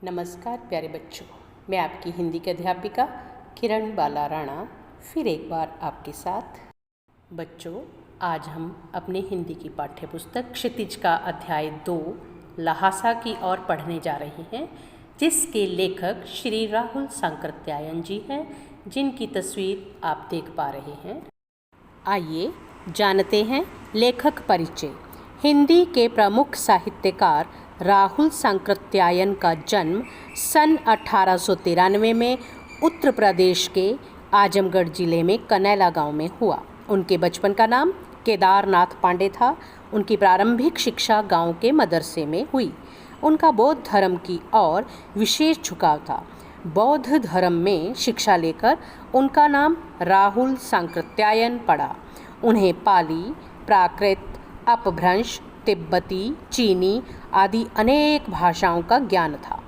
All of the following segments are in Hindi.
नमस्कार प्यारे बच्चों, मैं आपकी हिंदी की अध्यापिका किरण बाला राणा फिर एक बार आपके साथ। बच्चों, आज हम अपने हिंदी की पाठ्य पुस्तक क्षितिज का अध्याय 2 लहासा की ओर पढ़ने जा रहे हैं, जिसके लेखक श्री राहुल सांकृत्यायन जी हैं, जिनकी तस्वीर आप देख पा रहे हैं। आइए जानते हैं लेखक परिचय। हिंदी के प्रमुख साहित्यकार राहुल सांकृत्यायन का जन्म सन 1893 में उत्तर प्रदेश के आजमगढ़ जिले में कनैला गांव में हुआ। उनके बचपन का नाम केदारनाथ पांडे था। उनकी प्रारंभिक शिक्षा गांव के मदरसे में हुई। उनका बौद्ध धर्म की ओर विशेष झुकाव था। बौद्ध धर्म में शिक्षा लेकर उनका नाम राहुल सांकृत्यायन पड़ा। उन्हें पाली, प्राकृत, अपभ्रंश, तिब्बती, चीनी आदि अनेक भाषाओं का ज्ञान था।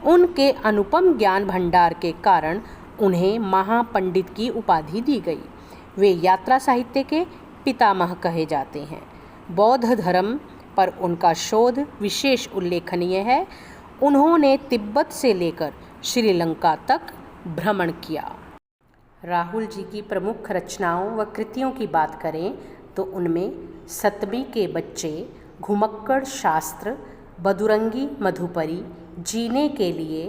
उनके अनुपम ज्ञान भंडार के कारण उन्हें महापंडित की उपाधि दी गई। वे यात्रा साहित्य के पितामह कहे जाते हैं। बौद्ध धर्म पर उनका शोध विशेष उल्लेखनीय है। उन्होंने तिब्बत से लेकर श्रीलंका तक भ्रमण किया। राहुल जी की प्रमुख रचनाओं व कृतियों की बात करें तो उनमें सतमी के बच्चे, घुमक्कड़ शास्त्र, बदुरंगी मधुपरी, जीने के लिए,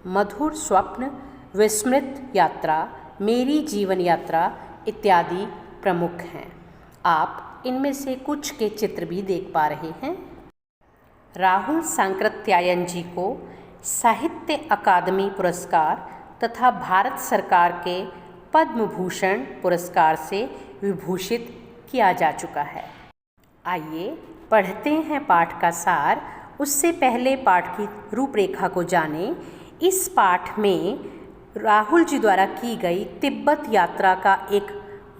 मधुर स्वप्न, विस्मृत यात्रा, मेरी जीवन यात्रा इत्यादि प्रमुख हैं। आप इनमें से कुछ के चित्र भी देख पा रहे हैं। राहुल सांकृत्यायन जी को साहित्य अकादमी पुरस्कार तथा भारत सरकार के पद्म भूषण पुरस्कार से विभूषित किया जा चुका है। आइए पढ़ते हैं पाठ का सार। उससे पहले पाठ की रूपरेखा को जानें। इस पाठ में राहुल जी द्वारा की गई तिब्बत यात्रा का एक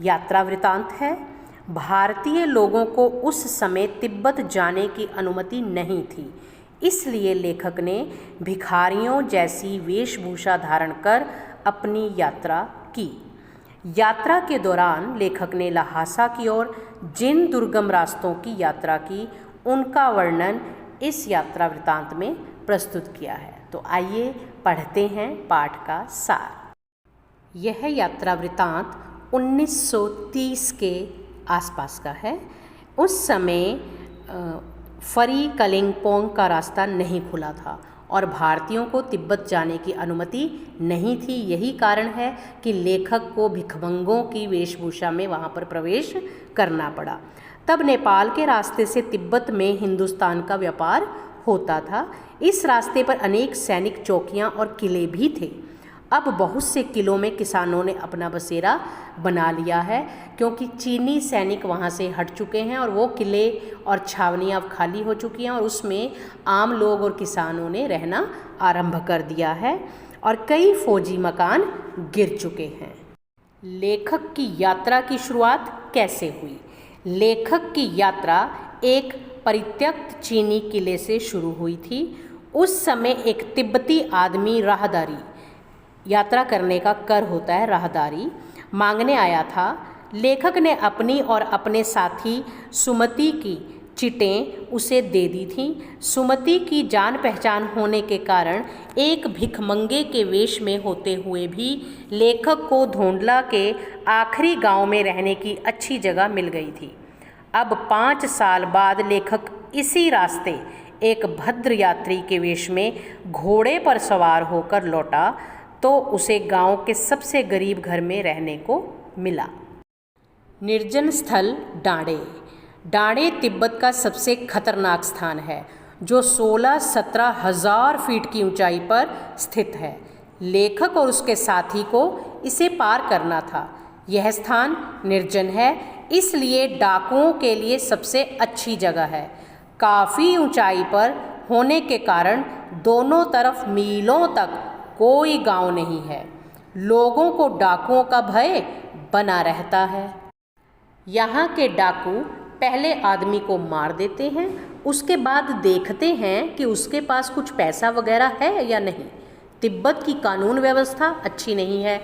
यात्रा वृतांत है। भारतीय लोगों को उस समय तिब्बत जाने की अनुमति नहीं थी, इसलिए लेखक ने भिखारियों जैसी वेशभूषा धारण कर अपनी यात्रा की। यात्रा के दौरान लेखक ने लहासा की ओर जिन दुर्गम रास्तों की यात्रा की, उनका वर्णन इस यात्रा वृतांत में प्रस्तुत किया है। तो आइए पढ़ते हैं पाठ का सार। यह यात्रा वृतांत 1930 के आसपास का है। उस समय फरी कलिंगपोंग का रास्ता नहीं खुला था और भारतीयों को तिब्बत जाने की अनुमति नहीं थी। यही कारण है कि लेखक को भिखमंगों की वेशभूषा में वहाँ पर प्रवेश करना पड़ा। तब नेपाल के रास्ते से तिब्बत में हिंदुस्तान का व्यापार होता था। इस रास्ते पर अनेक सैनिक चौकियाँ और किले भी थे। अब बहुत से किलों में किसानों ने अपना बसेरा बना लिया है, क्योंकि चीनी सैनिक वहाँ से हट चुके हैं और वो किले और छावनियाँ अब खाली हो चुकी हैं और उसमें आम लोग और किसानों ने रहना आरंभ कर दिया है और कई फौजी मकान गिर चुके हैं। लेखक की यात्रा की शुरुआत कैसे हुई? लेखक की यात्रा एक परित्यक्त चीनी किले से शुरू हुई थी। उस समय एक तिब्बती आदमी राहदारी, यात्रा करने का कर होता है राहदारी, मांगने आया था। लेखक ने अपनी और अपने साथी सुमति की चिटें उसे दे दी थीं। सुमति की जान पहचान होने के कारण एक भिखमंगे के वेश में होते हुए भी लेखक को धोंडला के आखिरी गांव में रहने की अच्छी जगह मिल गई थी। अब 5 साल बाद लेखक इसी रास्ते एक भद्र यात्री के वेश में घोड़े पर सवार होकर लौटा तो उसे गांव के सबसे गरीब घर में रहने को मिला। निर्जन स्थल डांडे। डांडे तिब्बत का सबसे खतरनाक स्थान है, जो 16-17 हजार फीट की ऊंचाई पर स्थित है। लेखक और उसके साथी को इसे पार करना था। यह स्थान निर्जन है, इसलिए डाकुओं के लिए सबसे अच्छी जगह है। काफ़ी ऊंचाई पर होने के कारण दोनों तरफ मीलों तक कोई गांव नहीं है। लोगों को डाकुओं का भय बना रहता है। यहाँ के डाकू पहले आदमी को मार देते हैं, उसके बाद देखते हैं कि उसके पास कुछ पैसा वगैरह है या नहीं। तिब्बत की कानून व्यवस्था अच्छी नहीं है।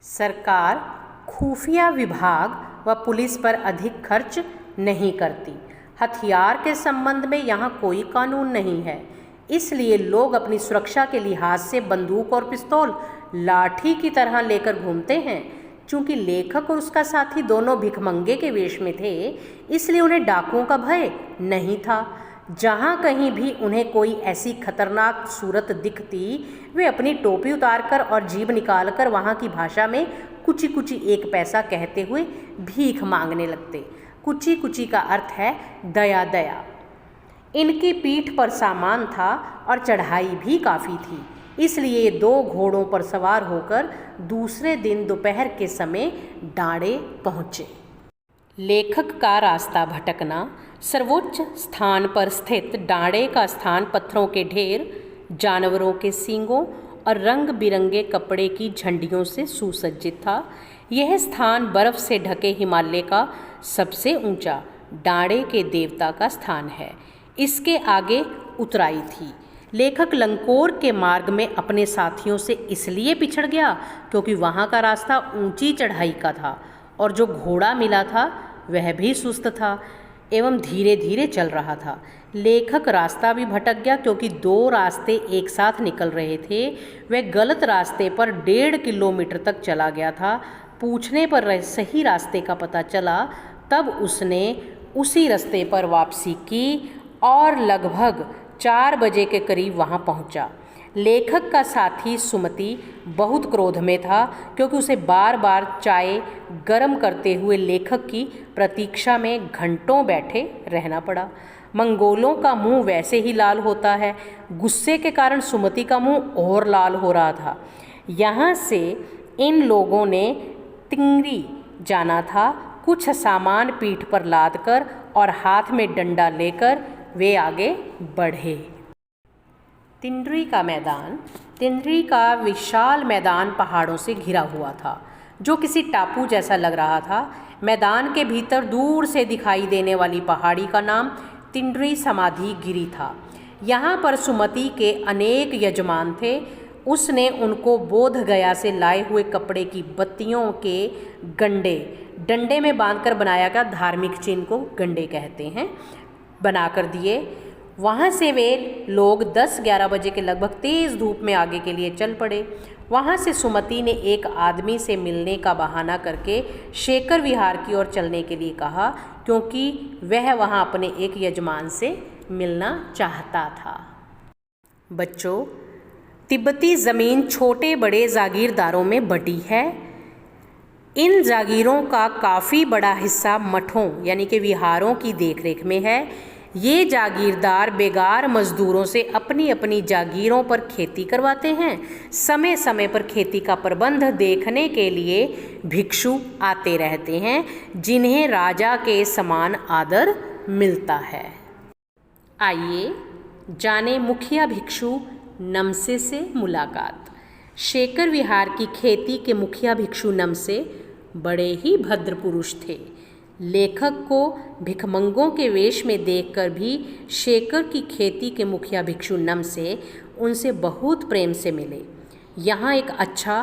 सरकार खुफिया विभाग व पुलिस पर अधिक खर्च नहीं करती। हथियार के संबंध में यहाँ कोई कानून नहीं है। इसलिए लोग अपनी सुरक्षा के लिहाज से बंदूक और पिस्तौल लाठी की तरह लेकर घूमते हैं। चूंकि लेखक और उसका साथी दोनों भिखमंगे के वेश में थे, इसलिए उन्हें डाकुओं का भय नहीं था। जहाँ कहीं भी उन्हें कोई ऐसी खतरनाक सूरत दिखती, वे अपनी टोपी उतारकर और जीभ निकालकर वहाँ की भाषा में कुची कुची 1 पैसा कहते हुए भीख मांगने लगते। कुची कुची का अर्थ है दया दया। इनकी पीठ पर सामान था और चढ़ाई भी काफ़ी थी, इसलिए ये 2 घोड़ों पर सवार होकर दूसरे दिन दोपहर के समय डांडे पहुँचे। लेखक का रास्ता भटकना। सर्वोच्च स्थान पर स्थित डांडे का स्थान पत्थरों के ढेर, जानवरों के सींगों और रंग बिरंगे कपड़े की झंडियों से सुसज्जित था। यह स्थान बर्फ से ढके हिमालय का सबसे ऊंचा डांडे के देवता का स्थान है। इसके आगे उतराई थी। लेखक लंकोर के मार्ग में अपने साथियों से इसलिए पिछड़ गया क्योंकि वहाँ का रास्ता ऊंची चढ़ाई का था और जो घोड़ा मिला था वह भी सुस्त था एवं धीरे धीरे चल रहा था। लेखक रास्ता भी भटक गया क्योंकि 2 रास्ते एक साथ निकल रहे थे। वह गलत रास्ते पर 1.5 किलोमीटर तक चला गया था। पूछने पर सही रास्ते का पता चला, तब उसने उसी रास्ते पर वापसी की और लगभग 4 बजे के करीब वहाँ पहुँचा। लेखक का साथी सुमति बहुत क्रोध में था क्योंकि उसे बार बार चाय गर्म करते हुए लेखक की प्रतीक्षा में घंटों बैठे रहना पड़ा। मंगोलों का मुंह वैसे ही लाल होता है। गुस्से के कारण सुमति का मुंह और लाल हो रहा था। यहाँ से इन लोगों ने तिंगरी जाना था। कुछ सामान पीठ पर लादकर और हाथ में डंडा लेकर वे आगे बढ़े। तिंद्री का मैदान। तिंद्री का विशाल मैदान पहाड़ों से घिरा हुआ था जो किसी टापू जैसा लग रहा था। मैदान के भीतर दूर से दिखाई देने वाली पहाड़ी का नाम तिंद्री समाधि गिरी था। यहाँ पर सुमति के अनेक यजमान थे। उसने उनको बोध गया से लाए हुए कपड़े की बत्तियों के डंडे में बांधकर बनाया गया धार्मिक चिन्ह को गंडे कहते हैं, बनाकर दिए। वहाँ से वे लोग 10-11 बजे के लगभग तेज़ धूप में आगे के लिए चल पड़े। वहाँ से सुमति ने एक आदमी से मिलने का बहाना करके शेखर विहार की ओर चलने के लिए कहा क्योंकि वह वहाँ अपने एक यजमान से मिलना चाहता था। बच्चों, तिब्बती ज़मीन छोटे बड़े जागीरदारों में बटी है। इन जागीरों का काफ़ी बड़ा हिस्सा मठों यानी कि विहारों की देखरेख में है। ये जागीरदार बेगार मजदूरों से अपनी अपनी जागीरों पर खेती करवाते हैं। समय समय पर खेती का प्रबंध देखने के लिए भिक्षु आते रहते हैं जिन्हें राजा के समान आदर मिलता है। आइए जाने मुखिया भिक्षु नमसे से मुलाकात। शेखर विहार की खेती के मुखिया भिक्षु नमसे बड़े ही भद्र पुरुष थे। लेखक को भिखमंगों के वेश में देखकर भी शेखर की खेती के मुखिया भिक्षु नमसे उनसे बहुत प्रेम से मिले। यहाँ एक अच्छा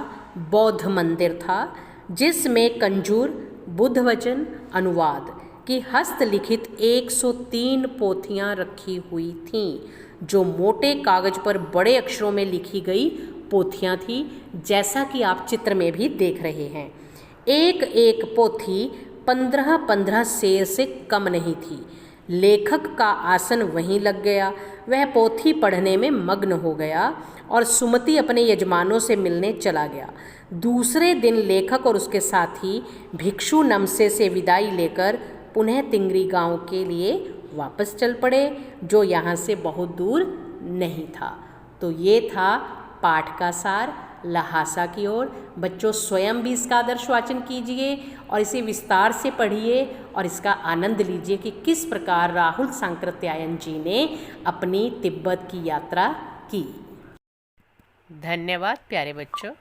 बौद्ध मंदिर था जिसमें कंजूर बुद्ध वचन अनुवाद की हस्तलिखित 103 पोथियाँ रखी हुई थीं, जो मोटे कागज पर बड़े अक्षरों में लिखी गई पोथियाँ थीं, जैसा कि आप चित्र में भी देख रहे हैं। एक एक पोथी 15-15 सेर से कम नहीं थी। लेखक का आसन वहीं लग गया। वह पोथी पढ़ने में मग्न हो गया और सुमति अपने यजमानों से मिलने चला गया। दूसरे दिन लेखक और उसके साथी भिक्षु नमसे से विदाई लेकर पुनः तिंगरी गांव के लिए वापस चल पड़े, जो यहाँ से बहुत दूर नहीं था। तो ये था पाठ का सार लहासा की ओर। बच्चों, स्वयं भी इसका आदर्श वाचन कीजिए और इसे विस्तार से पढ़िए और इसका आनंद लीजिए कि किस प्रकार राहुल सांकृत्यायन जी ने अपनी तिब्बत की यात्रा की। धन्यवाद प्यारे बच्चों।